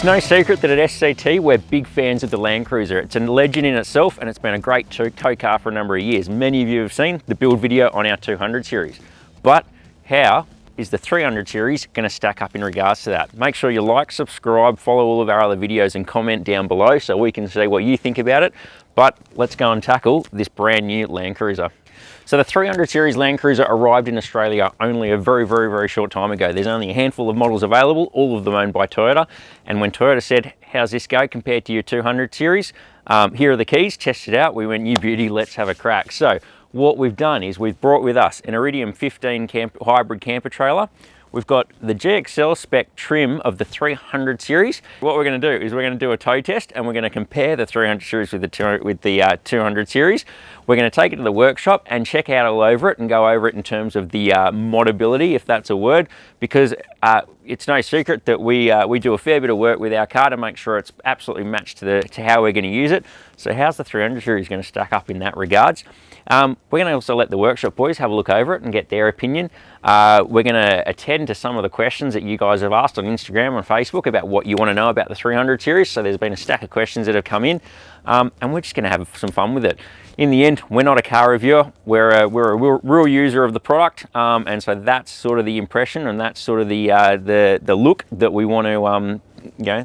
It's no secret that at SCT we're big fans of the Landcruiser. It's a legend in itself and it's been a great tow car for a number of years. Many of you have seen the build video on our 200 series. But how is the 300 series going to stack up in regards to that? Make sure you like, subscribe, follow all of our other videos and comment down below so we can see what you think about it. But let's go and tackle this brand new Landcruiser. So the 300 series Landcruiser arrived in Australia only a very short time ago. There's only a handful of models available, all of them owned by Toyota. And when Toyota said, how's this go compared to your 200 series? Here are the keys, test it out. We went, new beauty, let's have a crack. So what we've done is we've brought with us an Iridium 15 hybrid camper trailer. We've got the GXL spec trim of the 300 series. What we're going to do is we're going to do a tow test and we're going to compare the 300 series with the 200 series. We're going to take it to the workshop and check out all over it and go over it in terms of the modability, if that's a word, because it's no secret that we do a fair bit of work with our car to make sure it's absolutely matched to how we're going to use it. So how's the 300 series going to stack up in that regards? We're going to also let the workshop boys have a look over it and get their opinion. We're going to attend to some of the questions that you guys have asked on Instagram and Facebook about what you want to know about the 300 series. So there's been a stack of questions that have come in, and we're just going to have some fun with it. In the end, we're not a car reviewer, we're a real user of the product, and so that's sort of the impression and that's sort of the look that we want to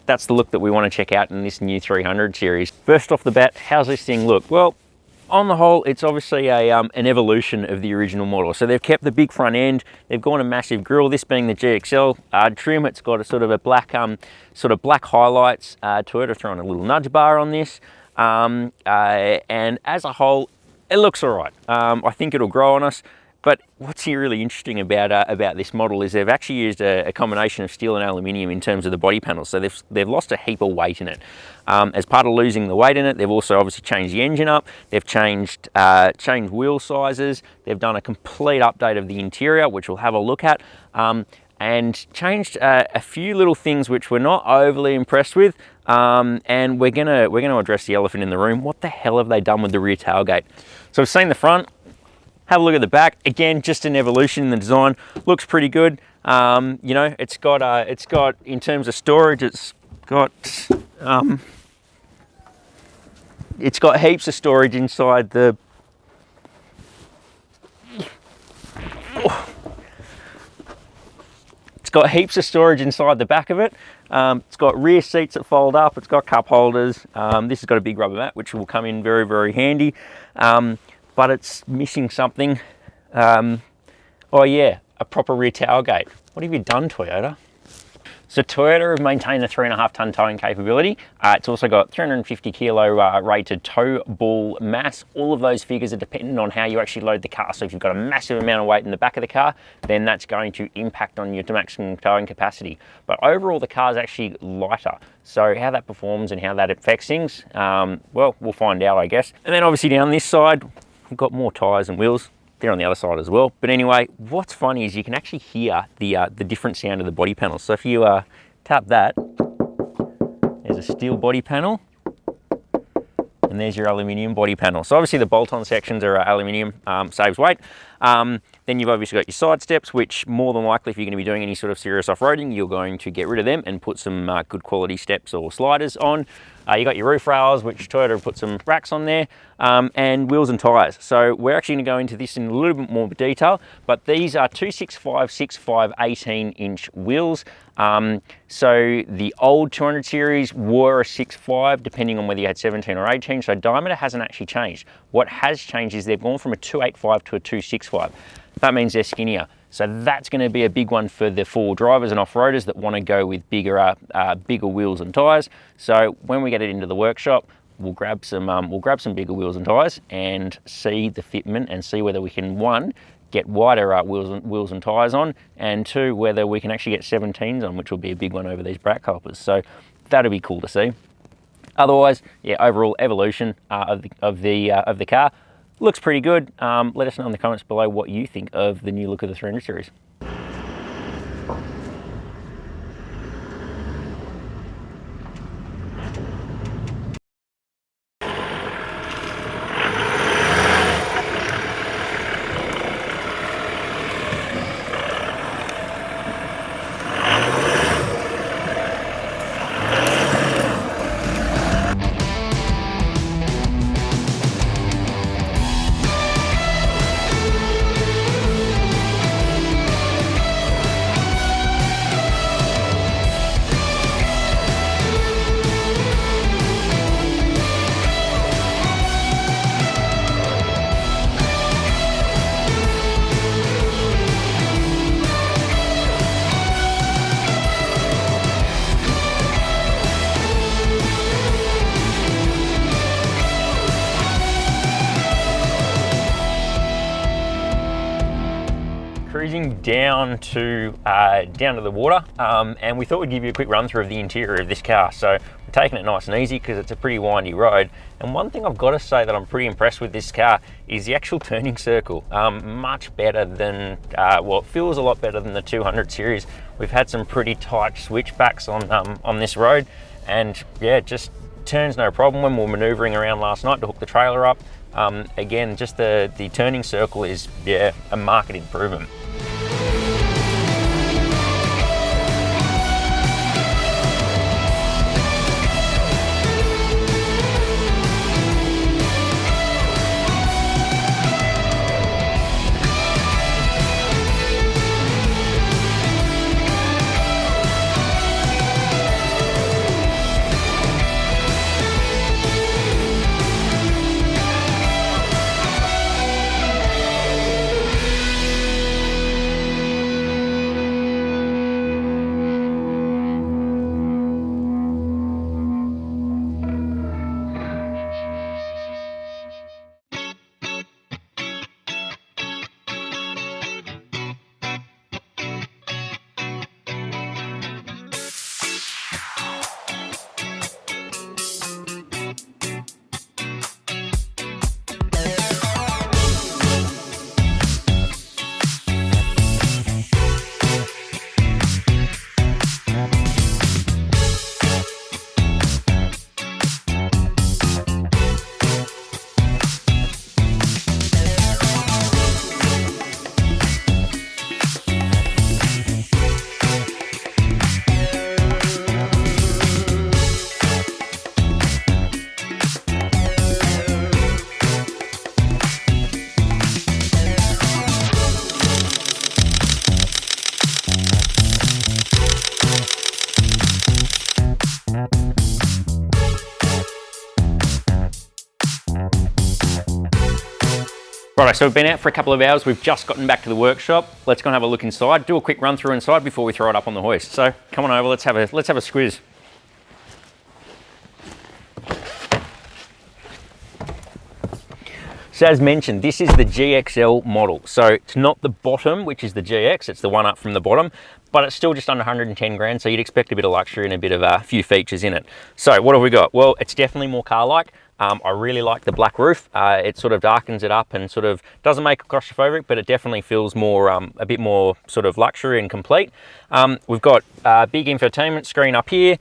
that's the look that we want to check out in this new 300 series. First off the bat, how's this thing look? Well, on the whole, it's obviously an evolution of the original model. So they've kept the big front end, they've gone a massive grille, this being the GXL trim. It's got a sort of a black black highlights. Toyota throwing a little nudge bar on this, and as a whole, it looks all right. I think it'll grow on us. But what's really interesting about this model is they've actually used a combination of steel and aluminium in terms of the body panels. So they've lost a heap of weight in it. As part of losing the weight in it, they've also obviously changed the engine up. They've changed wheel sizes. They've done a complete update of the interior, which we'll have a look at, and changed a few little things which we're not overly impressed with. And we're gonna address the elephant in the room. What the hell have they done with the rear tailgate? So we've seen the front. Have a look at the back. Again, just an evolution in the design. Looks pretty good. It's got in terms of storage, it's got heaps of storage inside the. It's got heaps of storage inside the back of it. It's got rear seats that fold up. It's got cup holders. This has got a big rubber mat, which will come in very handy. But it's missing something. Oh yeah, a proper rear tailgate. What have you done, Toyota? So Toyota have maintained the 3.5 ton towing capability. It's also got 350 kilo rated tow ball mass. All of those figures are dependent on how you actually load the car. So if you've got a massive amount of weight in the back of the car, then that's going to impact on your maximum towing capacity. But overall, the car's actually lighter. So how that performs and how that affects things, well, we'll find out, I guess. And then obviously down this side, we've got more tyres and wheels. They're on the other side as well. But anyway, what's funny is you can actually hear the different sound of the body panels. So if you tap that, there's a steel body panel, and there's your aluminium body panel. So obviously the bolt-on sections are aluminium, saves weight. Then you've obviously got your side steps, which more than likely, if you're going to be doing any sort of serious off-roading, you're going to get rid of them and put some good quality steps or sliders on. You got your roof rails, which Toyota have put some racks on there, and wheels and tyres. So we're actually going to go into this in a little bit more detail, but these are 265, 65, 18-inch wheels. So the old 200 series were a 6.5, depending on whether you had 17 or 18, so diameter hasn't actually changed. What has changed is they've gone from a 285 to a 265. That means they're skinnier. So that's going to be a big one for the four drivers and off-roaders that want to go with bigger wheels and tyres. So when we get it into the workshop, we'll grab some bigger wheels and tyres and see the fitment and see whether we can, one, get wider wheels and tyres on, and two, whether we can actually get 17s on, which will be a big one over these brack calipers. So that'll be cool to see. Otherwise, yeah, overall evolution of the car. Looks pretty good. Let us know in the comments below what you think of the new look of the 300 series. down to the water, and we thought we'd give you a quick run through of the interior of this car. So we're taking it nice and easy because it's a pretty windy road. And one thing I've got to say that I'm pretty impressed with this car is the actual turning circle. Much better than, well, it feels a lot better than the 200 series. We've had some pretty tight switchbacks on this road, and yeah, just turns no problem when we're maneuvering around last night to hook the trailer up. Again, just the turning circle is, yeah, a marked improvement. Right, so we've been out for a couple of hours. We've just gotten back to the workshop. Let's go and have a look inside. Do a quick run through inside before we throw it up on the hoist. So come on over. Let's have a squiz. So as mentioned, this is the GXL model. So it's not the bottom, which is the GX. It's the one up from the bottom, but it's still just under 110 grand. So you'd expect a bit of luxury and a bit of a few features in it. So what have we got? Well, it's definitely more car-like. I really like the black roof. It sort of darkens it up and sort of doesn't make it claustrophobic, but it definitely feels more, a bit more sort of luxury and complete. We've got a big infotainment screen up here.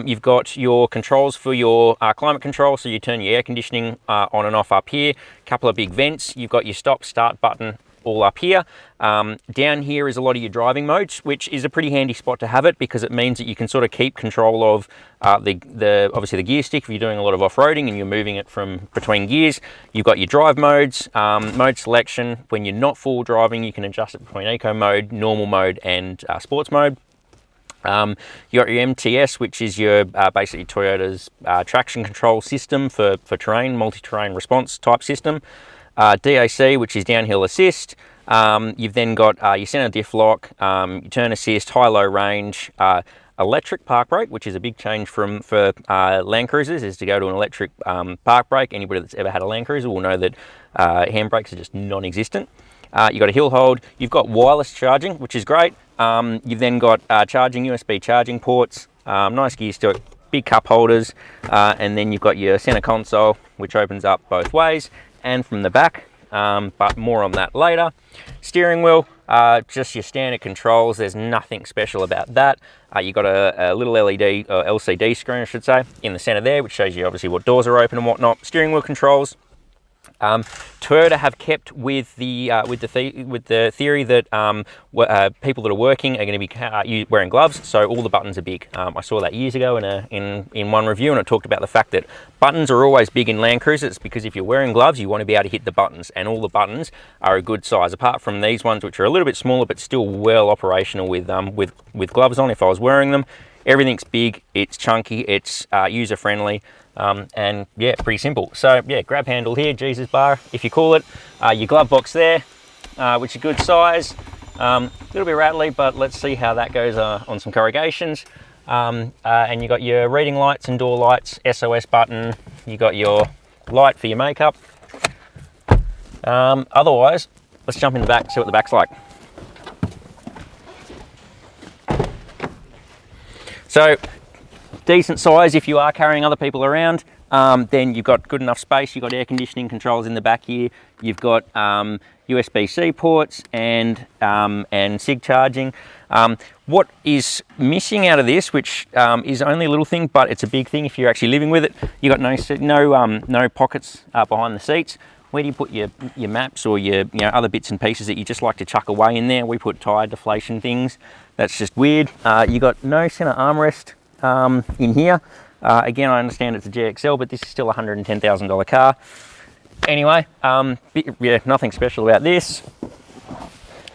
You've got your controls for your climate control, so you turn your air conditioning on and off up here. A couple of big vents. You've got your stop start button all up here. Down here is a lot of your driving modes, which is a pretty handy spot to have it because it means that you can sort of keep control of obviously the gear stick if you're doing a lot of off-roading and you're moving it from between gears. You've got your drive modes, mode selection. When you're not full driving, you can adjust it between eco mode, normal mode, and sports mode. You got your MTS, which is your basically Toyota's traction control system for terrain, multi-terrain response type system. DAC, which is downhill assist. You've then got your center diff lock, your turn assist, high-low range, electric park brake, which is a big change for Landcruisers, is to go to an electric park brake. Anybody that's ever had a Landcruiser will know that handbrakes are just non-existent. You've got a hill hold. You've got wireless charging, which is great. You've then got charging USB charging ports, nice gear stick, big cup holders, and then you've got your center console, which opens up both ways and from the back, but more on that later. Steering wheel, just your standard controls. There's nothing special about that. You've got a little LED or LCD screen, I should say, in the center there, which shows you obviously what doors are open and whatnot. Steering wheel controls. Toyota have kept with the theory that people that are working are going to be wearing gloves, so all the buttons are big. I saw that years ago in one review, and it talked about the fact that buttons are always big in Landcruisers because if you're wearing gloves, you want to be able to hit the buttons, and all the buttons are a good size. Apart from these ones, which are a little bit smaller, but still well operational with gloves on. If I was wearing them, everything's big, it's chunky, it's user friendly. And yeah, pretty simple. So yeah, grab handle here, Jesus bar if you call it, your glove box there, which is a good size, a little bit rattly, but let's see how that goes on some corrugations. And you got your reading lights and door lights, SOS button, you got your light for your makeup. Otherwise, let's jump in the back, see what the back's like. So decent size if you are carrying other people around. Then you've got good enough space. You've got air conditioning controls in the back here. You've got USB-C ports and SIG charging. What is missing out of this, which is only a little thing, but it's a big thing if you're actually living with it, you've got no pockets behind the seats. Where do you put your maps or your other bits and pieces that you just like to chuck away in there? We put tire deflation things. That's just weird. You got no center armrest in here. Again, I understand it's a GXL, but this is still a $110,000 car. Anyway, yeah, nothing special about this.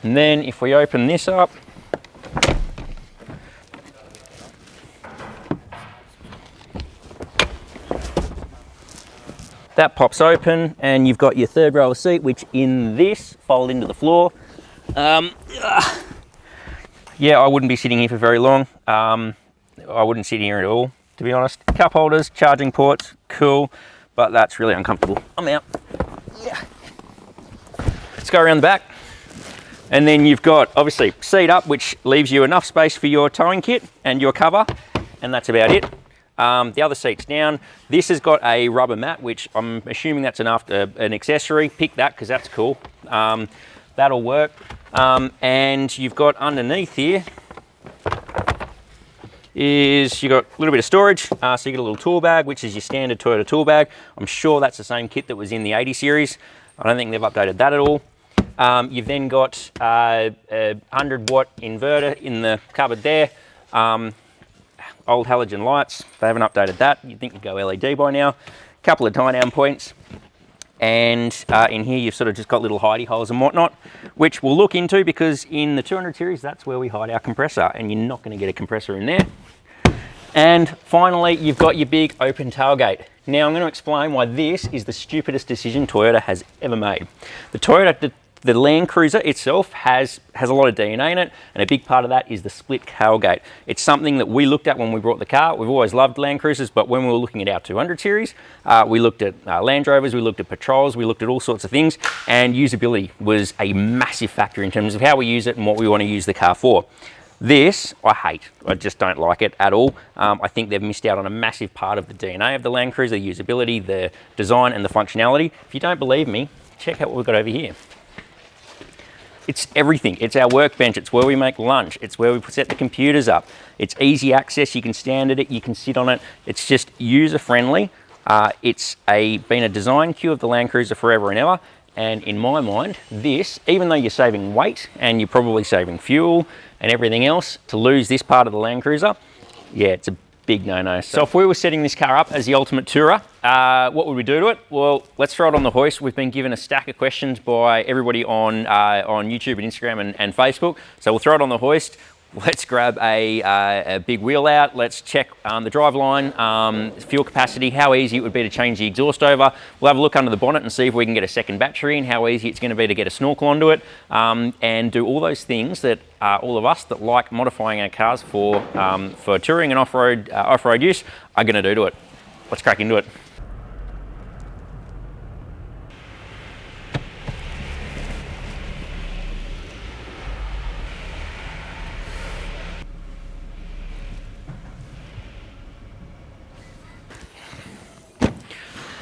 And then if we open this up, that pops open and you've got your third row of seat, which in this fold into the floor. Yeah, I wouldn't be sitting here for very long. I wouldn't sit here at all, to be honest. Cup holders, charging ports, cool, but that's really uncomfortable. I'm out. Yeah. Let's go around the back. And then you've got, obviously, seat up, which leaves you enough space for your towing kit and your cover, and that's about it. The other seat's down. This has got a rubber mat, which I'm assuming that's an accessory. Pick that, because that's cool. That'll work. And you've got underneath here is you've got a little bit of storage. So you get a little tool bag, which is your standard Toyota tool bag. I'm sure that's the same kit that was in the 80 series. I don't think they've updated that at all. You've then got a 100-watt inverter in the cupboard there. Old halogen lights, they haven't updated that. You'd think you'd go LED by now. Couple of tie-down points. And in here you've sort of just got little hidey holes and whatnot, which we'll look into, because in the 200 series, that's where we hide our compressor, and you're not going to get a compressor in there. And finally, you've got your big open tailgate. Now I'm going to explain why this is the stupidest decision Toyota has ever made. The Landcruiser itself has a lot of DNA in it, and a big part of that is the split tailgate. It's something that we looked at when we brought the car. We've always loved Landcruisers, but when we were looking at our 200 series, we looked at Land Rovers, we looked at Patrols, we looked at all sorts of things, and usability was a massive factor in terms of how we use it and what we want to use the car for. This, I hate. I just don't like it at all. I think they've missed out on a massive part of the DNA of the Landcruiser, the usability, the design, and the functionality. If you don't believe me, check out what we've got over here. It's everything. It's our workbench. It's where we make lunch. It's where we set the computers up. It's easy access. You can stand at it. You can sit on it. It's just user-friendly. It's been a design cue of the Landcruiser forever and ever. And in my mind, this, even though you're saving weight and you're probably saving fuel and everything else, to lose this part of the Landcruiser, yeah, it's a big no-no. So if we were setting this car up as the ultimate tourer, what would we do to it? Well, let's throw it on the hoist. We've been given a stack of questions by everybody on YouTube and Instagram and Facebook. So we'll throw it on the hoist. Let's grab a big wheel out. Let's check the driveline, fuel capacity, how easy it would be to change the exhaust over. We'll have a look under the bonnet and see if we can get a second battery in, how easy it's going to be to get a snorkel onto it, and do all those things that all of us that like modifying our cars for touring and off-road use are going to do to it. Let's crack into it.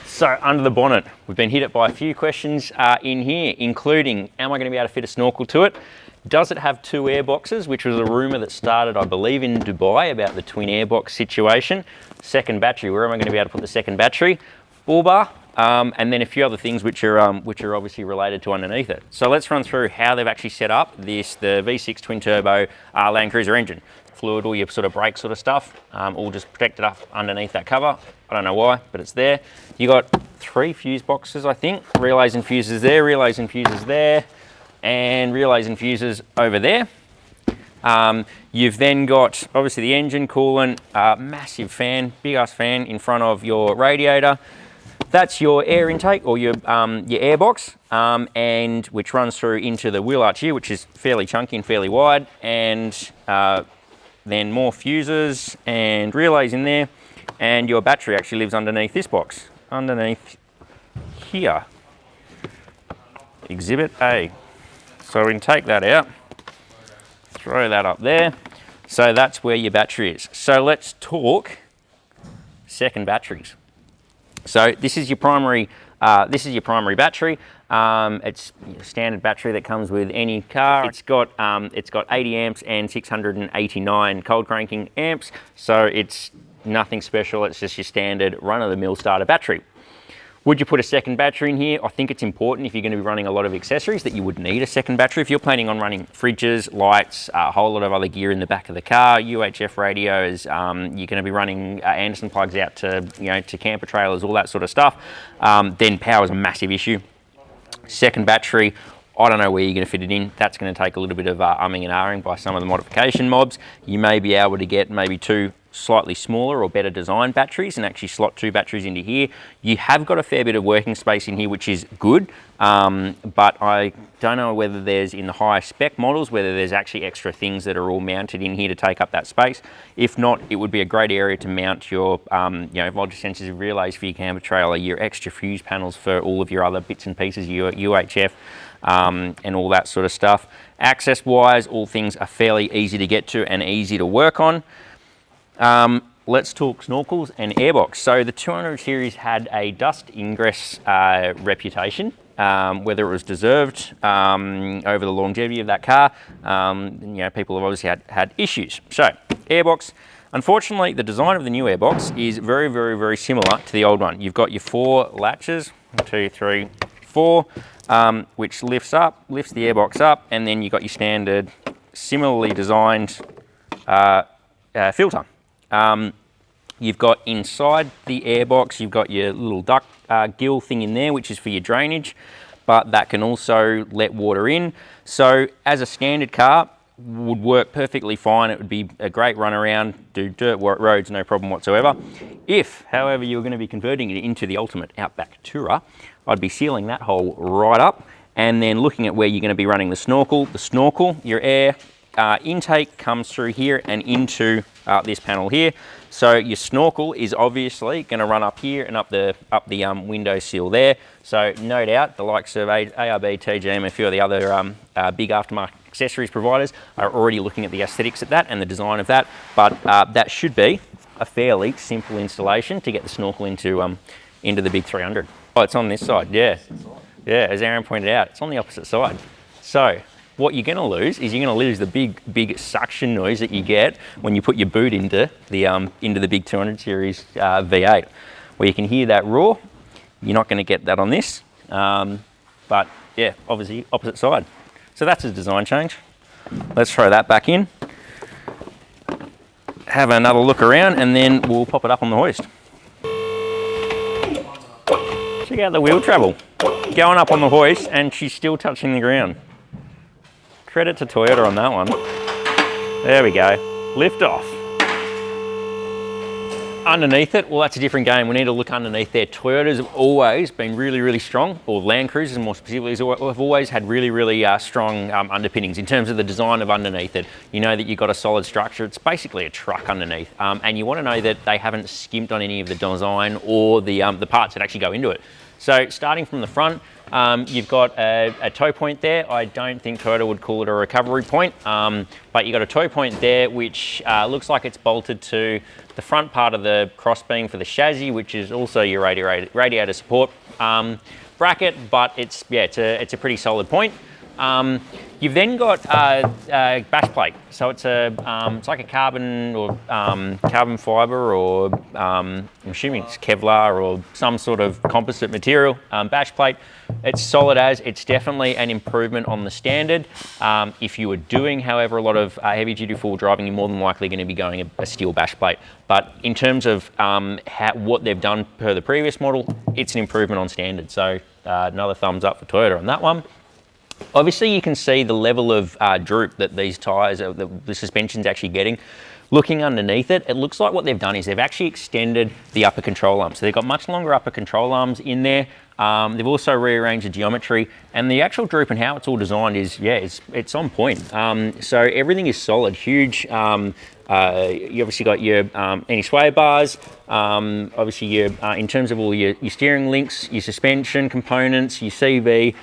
So under the bonnet, we've been hit by a few questions in here, including, am I going to be able to fit a snorkel to it? Does it have two airboxes, which was a rumour that started, I believe, in Dubai about the twin airbox situation. Second battery, where am I going to be able to put the second battery? Bull bar, and then a few other things which are obviously related to underneath it. So let's run through how they've actually set up the V6 twin turbo Landcruiser engine. Fluid, all your sort of brake sort of stuff, all just protected up underneath that cover. I don't know why, but it's there. You got 3 fuse boxes, I think. Relays and fuses there, relays and fuses there, and relays and fuses over there. You've then got obviously the engine, coolant, massive fan, big ass fan in front of your radiator. That's your air intake, or your airbox, and which runs through into the wheel arch here, which is fairly chunky and fairly wide, and then more fuses and relays in there, and your battery actually lives underneath this box, underneath here, Exhibit A. So we can take that out, throw that up there. So that's where your battery is. So let's talk second batteries. So this is your primary battery. It's a standard battery that comes with any car. It's got 80 amps and 689 cold cranking amps. So it's nothing special. It's just your standard run-of-the-mill starter battery. Would you put a second battery in here? I think it's important if you're going to be running a lot of accessories that you would need a second battery. If you're planning on running fridges, lights, a whole lot of other gear in the back of the car, UHF radios, you're going to be running Anderson plugs out to, to camper trailers, all that sort of stuff, then power is a massive issue. Second battery, I don't know where you're going to fit it in. That's going to take a little bit of umming and ahhing by some of the modification mobs. You may be able to get maybe two slightly smaller or better designed batteries and actually slot two batteries into here. You have got a fair bit of working space in here, which is good, but I don't know whether there's, in the higher spec models, whether there's actually extra things that are all mounted in here to take up that space. If not, it would be a great area to mount your voltage sensitive relays for your camper trailer, your extra fuse panels for all of your other bits and pieces, your UHF, and all that sort of stuff. Access wise, all things are fairly easy to get to and easy to work on. Let's talk snorkels and airbox. So the 200 series had a dust ingress reputation, whether it was deserved over the longevity of that car. People have obviously had issues. So airbox, unfortunately, the design of the new airbox is very, very, very similar to the old one. You've got your 4 latches, 1, 2, 3, 4, which lifts the airbox up, and then you've got your standard, similarly designed filter. You've got inside the airbox, you've got your little duct gill thing in there, which is for your drainage, but that can also let water in. So as a standard car, would work perfectly fine. It would be a great run around, do dirt roads, no problem whatsoever. If, however, you were going to be converting it into the ultimate outback tourer, I'd be sealing that hole right up and then looking at where you're going to be running the snorkel. The snorkel, your air intake comes through here and into this panel here. So your snorkel is obviously going to run up here and up the window sill there. So no doubt the likes of ARB, TGM, a few of the other big aftermarket accessories providers are already looking at the aesthetics of that and the design of that. But that should be a fairly simple installation to get the snorkel into the big 300. Oh, it's on this side, yeah. Yeah, as Aaron pointed out, it's on the opposite side. So what you're going to lose is you're going to lose the big suction noise that you get when you put your boot into the big 200 series V8, where you can hear that roar. You're not going to get that on this, but yeah, obviously opposite side. So that's a design change. Let's throw that back in, have another look around, and then we'll pop it up on the hoist. Check out the wheel travel. Going up on the hoist and she's still touching the ground. Credit to Toyota on that one. There we go. Lift off. Underneath it, well, that's a different game. We need to look underneath there. Toyotas have always been really, really strong, or Landcruisers more specifically, have always had really, really strong underpinnings in terms of the design of underneath it. You know that you've got a solid structure. It's basically a truck underneath. And you want to know that they haven't skimped on any of the design or the parts that actually go into it. So starting from the front, you've got a tow point there. I don't think Toyota would call it a recovery point, but you've got a tow point there which looks like it's bolted to the front part of the crossbeam for the chassis, which is also your radiator support bracket, but it's a pretty solid point. You've then got a bash plate, so it's like a carbon or carbon fibre, or I'm assuming it's Kevlar or some sort of composite material bash plate. It's solid as. It's definitely an improvement on the standard. If you were doing, however, a lot of heavy duty full driving, you're more than likely going to be going a steel bash plate. But in terms of what they've done per the previous model, it's an improvement on standard. So another thumbs up for Toyota on that one. Obviously, you can see the level of droop that these tyres, the suspension's actually getting. Looking underneath it, it looks like what they've done is they've actually extended the upper control arm. So they've got much longer upper control arms in there. They've also rearranged the geometry, and the actual droop and how it's all designed is, it's on point. So everything is solid, huge. You obviously got your anti-sway bars, obviously your, in terms of all your steering links, your suspension components, your CV,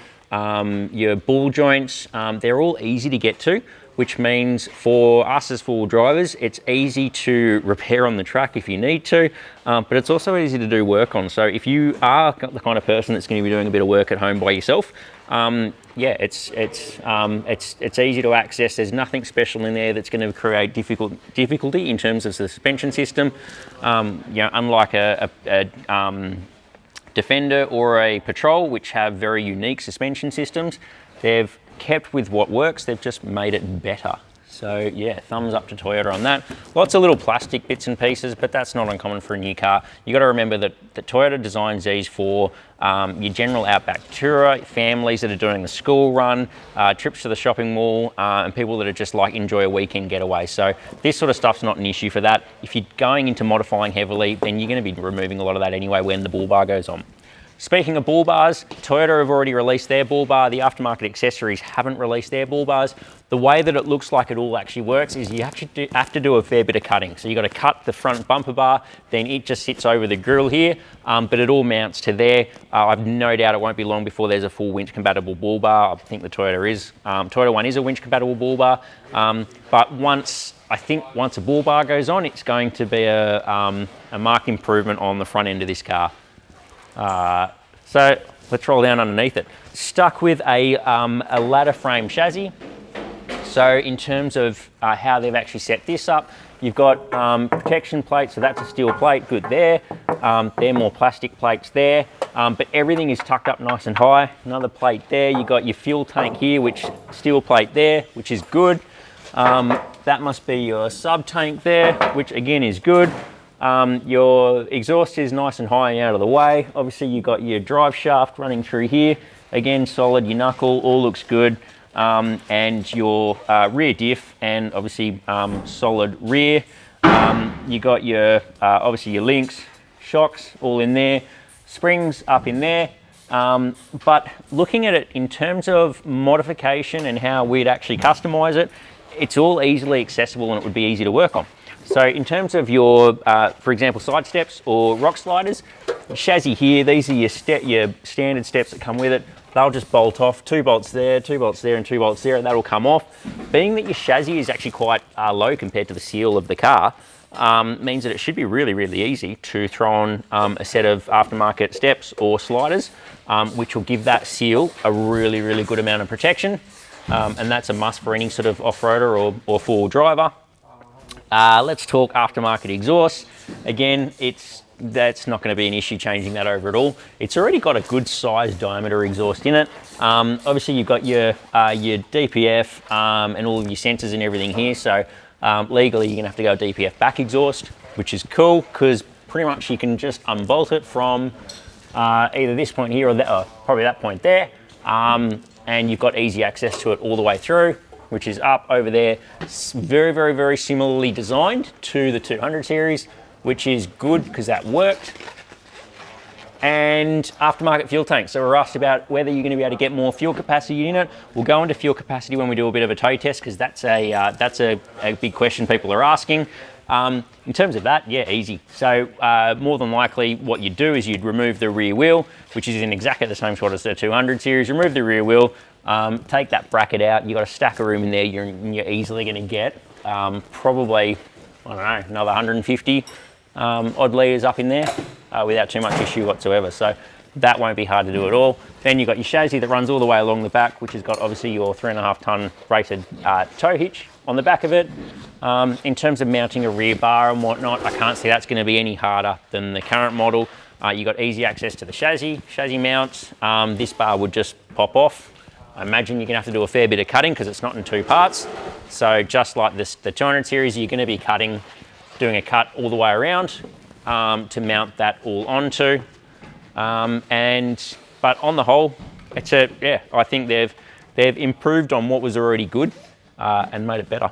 your ball joints, they're all easy to get to, which means for us as four-wheel drivers, it's easy to repair on the track if you need to, but it's also easy to do work on. So if you are the kind of person that's going to be doing a bit of work at home by yourself, yeah, it's easy to access. There's nothing special in there that's going to create difficulty in terms of the suspension system. You know, unlike a Defender or a Patrol, which have very unique suspension systems, they've kept with what works, they've just made it better. So yeah, thumbs up to Toyota on that. Lots of little plastic bits and pieces, but that's not uncommon for a new car. You got to remember that Toyota designs these for your general outback tourer, families that are doing the school run, trips to the shopping mall, and people that are just like enjoy a weekend getaway. So this sort of stuff's not an issue for that. If you're going into modifying heavily, then you're going to be removing a lot of that anyway when the bull bar goes on. Speaking of bull bars, Toyota have already released their bull bar. The aftermarket accessories haven't released their bull bars. The way that it looks like it all actually works is you have to do a fair bit of cutting. So you got to cut the front bumper bar, then it just sits over the grille here, but it all mounts to there. I've no doubt it won't be long before there's a full winch compatible bull bar. I think the Toyota one is a winch compatible bull bar, but once a bull bar goes on, it's going to be a marked improvement on the front end of this car. So let's roll down underneath it. Stuck with a ladder frame chassis. So in terms of how they've actually set this up, you've got protection plates, so that's a steel plate, good there. They're more plastic plates there, but everything is tucked up nice and high. Another plate there, you've got your fuel tank here, which steel plate there, which is good. That must be your sub tank there, which again is good. Your exhaust is nice and high and out of the way. Obviously you've got your drive shaft running through here. Again, solid, your knuckle, all looks good. And your rear diff and obviously solid rear. You got your, obviously your links, shocks all in there, springs up in there. But looking at it in terms of modification and how we'd actually customize it, it's all easily accessible and it would be easy to work on. So in terms of your, for example, side steps or rock sliders, chassis here, these are your standard steps that come with it. They'll just bolt off, 2 bolts there, 2 bolts there, and 2 bolts there, and that'll come off. Being that your chassis is actually quite low compared to the seal of the car, means that it should be really, really easy to throw on a set of aftermarket steps or sliders, which will give that seal a really, really good amount of protection. And that's a must for any sort of off-roader or four-wheel driver. Let's talk aftermarket exhaust. Again, that's not going to be an issue changing that over at all. It's already got a good size diameter exhaust in it. Obviously you've got your DPF and all of your sensors and everything here. So legally you're going to have to go DPF back exhaust, which is cool because pretty much you can just unbolt it from either this point here or probably that point there. And you've got easy access to it all the way through, which is up over there. It's very, very, very similarly designed to the 200 series, which is good because that worked. And aftermarket fuel tank. So we're asked about whether you're going to be able to get more fuel capacity in it. We'll go into fuel capacity when we do a bit of a tow test because that's a big question people are asking. In terms of that, yeah, easy. So more than likely what you'd do is you'd remove the rear wheel, which is in exactly the same spot as the 200 series. Remove the rear wheel, take that bracket out. You've got a stack of room in there. You're easily going to get probably, I don't know, another 150 odd litres up in there without too much issue whatsoever. So that won't be hard to do at all. Then you've got your chassis that runs all the way along the back, which has got obviously your 3.5 tonne rated tow hitch on the back of it. In terms of mounting a rear bar and whatnot, I can't see that's going to be any harder than the current model. You've got easy access to the chassis mounts. This bar would just pop off. I imagine you're going to have to do a fair bit of cutting because it's not in 2 parts. So just like the 200 series, you're going to be doing a cut all the way around to mount that all onto. But on the whole, I think they've improved on what was already good and made it better.